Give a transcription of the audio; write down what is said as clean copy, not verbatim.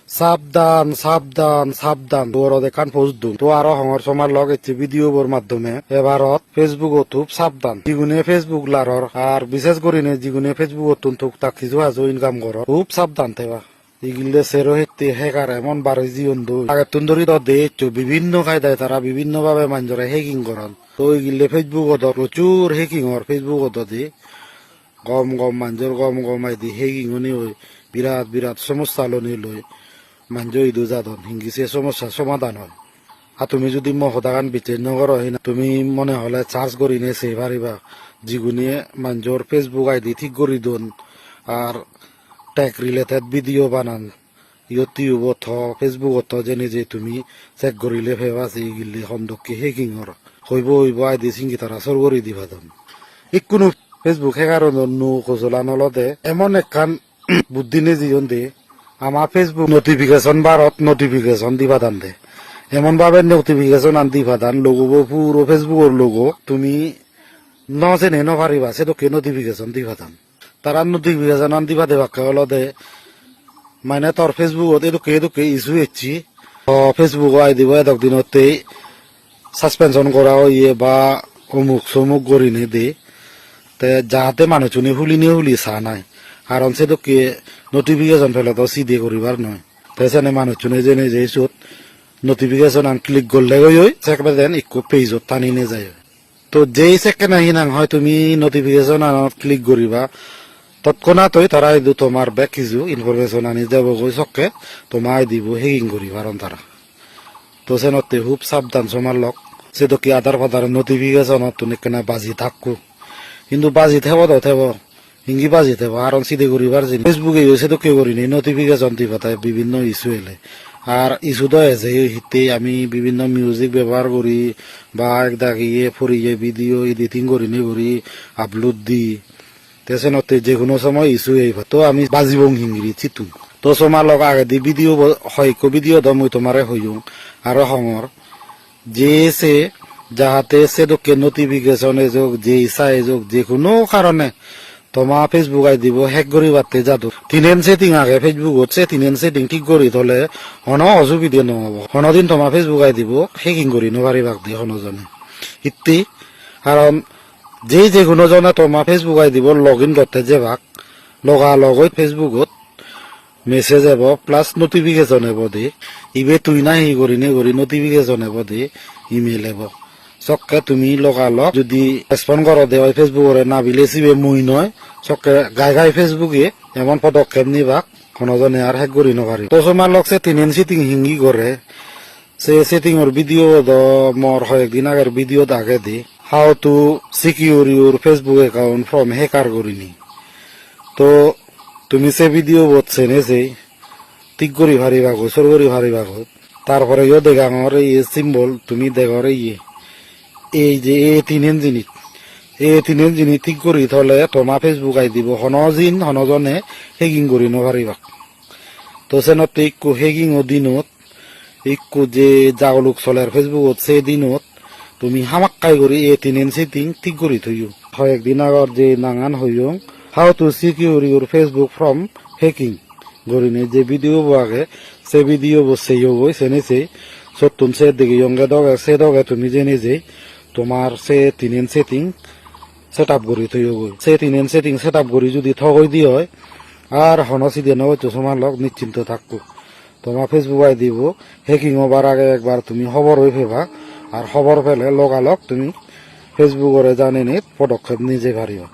সাবধান সাবধান সাবধান তোর দেখান পোস্ট দু তো আরো হঙর সমার লগ এচ্ছে ভিডিও বোর মাধ্যমে এবারত ফেসবুক খুব সাবধান যিগুনে ফেসবুক লারর আর বিশেষ করে যিগুনে ফেসবুক তুক তাক কিছু হাজো ইনকাম কর খুব সাবধান থেবা ইগিলে সেরো হেতে হেকার এমন বারে জীবন দু আগে তুন্দরি তো দেখছো বিভিন্ন কায়দায় তারা বিভিন্ন ভাবে মানুষরা হেকিং করন তো ইগিলে ফেসবুক প্রচুর হেকিং হর ফেসবুক দি গম গম মানুষের গম গমাই দি হেকিং হনি ওই বিরাট বিরাট সমস্যা লনি লই মানুষ ইদু যাদন হিংগিছে সমস্যা সমাধান হয় আর তুমি যদি মহদাগান বিচ্ছিন্ন করো তুমি মনে হলে চার্জ করি নে সে পারিবা যিগুনিয়ে মানুষের ফেসবুক আইডি ঠিক করি দন আর টেক রিলেটেড ভিডিও বানান ইউটিউবত ফেসবুকত যেনে যে তুমি চেক করিলে ফেবা যে গিলে সন্দককে হেকিং হর হইব আইডি চিংকি তারা সর করে দিবা দন কোনো ফেসবুক হেকার নু কচলা নলতে এমন একখান বুদ্ধি নে জীবন দে আমার ফেসবুক নোটিফিকেশন বারত নোটিফিকেশন দিবা দান দে এমন ভাবে নোটিফিকেশন আন দিবা দান লোগো পুরো ফেসবুকের লোগো তুমি নজেনে নপারিবা সেটাকে নোটিফিকেশন দিবা দান তারা নোটিফিকেশন আন দিবা দেবাকে হলো দে মানে তোর ফেসবুকত এদুকে ইস্যু এসছি ফেসবুক আই দিব এদক দিনতে সাসপেনশন করা হইয়ে বা অমুক সমুক করি নে দে তে যাহাতে মানুষ হুলি চা নাই কারণ সেদকে নোটিফিকেশন ফেলে তো সিধে করিবার নয় তেনে মানুষ জেনে যে ইস্যুত নোটিফিকেশন আন ক্লিক করলে গই চেকবে দেন ইকো পেজত টানি নে যায় তো যেই সেকেন্ড আহি নাং হয় তুমি নোটিফিকেশন আনত ক্লিক করিবা তৎক্ষণাৎই তারা এই তোমার ব্যাক কিছু ইনফরমেশন আনি যাব গই চককে তোমায় দিব হেকিং করিবার তারা তো সেনতে খুব সাবধান সমার লোক সেদকে আধার ফাদার নোটিফিকেশনত তুমি কেনা বাজি থাকো কিন্তু বাজি থেব তো থেব হিঙ্গি বাজি থেব আর সিধে করিবার জিনিস ফেসবুকে সেতো কেউ করি নি নোটিফিকেশন দিবা তাই বিভিন্ন ইস্যু এলে আর ইস্যু তো আছে হিতে আমি বিভিন্ন মিউজিক ব্যবহার করি বা একদাগিয়ে ফরিয়ে ভিডিও এডিটিং করি নি করি আপলোড দি তেসেনতে যে কোনো সময় ইস্যু এইবা তো আমি বাজিব হিঙ্গিরি চিতু তো সমার লগ আগে দি ভিডিও হয় ভিডিও দ মই তোমারে হইও আর হঙর যে সে যাহাতে সেদকে নোটিফিকেশন এযোগ যে ইচ্ছা এযোগ যে কোনো কারণে তোমার ফেসবুক আই দিব হেক করি বাড়তে যাদু তিনেন সেটিং আগে ফেসবুক হচ্ছে তিনেন সেটিং ঠিক করি থলে হন অসুবিধা নহব হনদিন তোমার ফেসবুক আই দিব হেকিং করি নপারিবাক দি হনজনে ইতি কারণ যে কোনো জনে তোমার ফেসবুক আই দিব লগ ইন করতে যাবাক লগা লগই ফেসবুকত মেসেজ এব প্লাস নোটিফিকেশন এব দি ইবে তুই না হি করি নে করি নোটিফিকেশন এব দি ইমেল এব চককে তুমি লগালগ যদি রেসপন্ড করো দে ফেসবুকরে না বিলে চিবে মুই নয় চককে গাই ফেসবুকে এমন পদক্ষেপ নিবাক কোনজনে আর হেক করি নপারি তো সমার লগ সে তিন সিটিং হিঙ্গি করে সে সেটিংর ভিডিও মোর কয়েকদিন আগের ভিডিও আগে দি how to secure your Facebook account from hacker করিনি তো তুমি সে ভিডিও বলছে নে যে ঠিক করি ভারিবা গোসর করি ভারিবা তারপরে ইয়ে দেখাঙর এই সিম্বল তুমি দেখর এই যে এই তিনেন জিনিস ঠিক করি থলে তোমার ফেসবুক আই দিব হনজনে হেকিং করি নপারিবা তো সেনতে ইকু হেকিং ও দিনত ইকু যে জাগলুক চলে ফেসবুকত সে দিনত তুমি হামাক্কাই করি এই তিনেন সেটিং ঠিক করি থইও হয় একদিন আগর যে নাঙান হইও how to secure your Facebook from hacking গরিনে যে ভিডিও আগে সে ভিডিও বসে বই সেনেছে সত্তুন সে দিকে ইয়ঙ্গে দগে সে দগে তুমি জেনে যে তোমার সে তিনেন সেটিং সেট আপ করি থইও বই সে তিনেন সেটিং সেট আপ করি যদি ঠগই দি হয় আর হনসি দিয়ে নয় তোমার লোক নিশ্চিন্ত থাকবো তোমার ফেসবুক আই দিব হেকিং হবার আগে একবার তুমি খবর হয়ে ফেবা আর খবর পেলে লগালগ তুমি ফেসবুকরে জানি নি পদক্ষেপ নিজে পারিবা।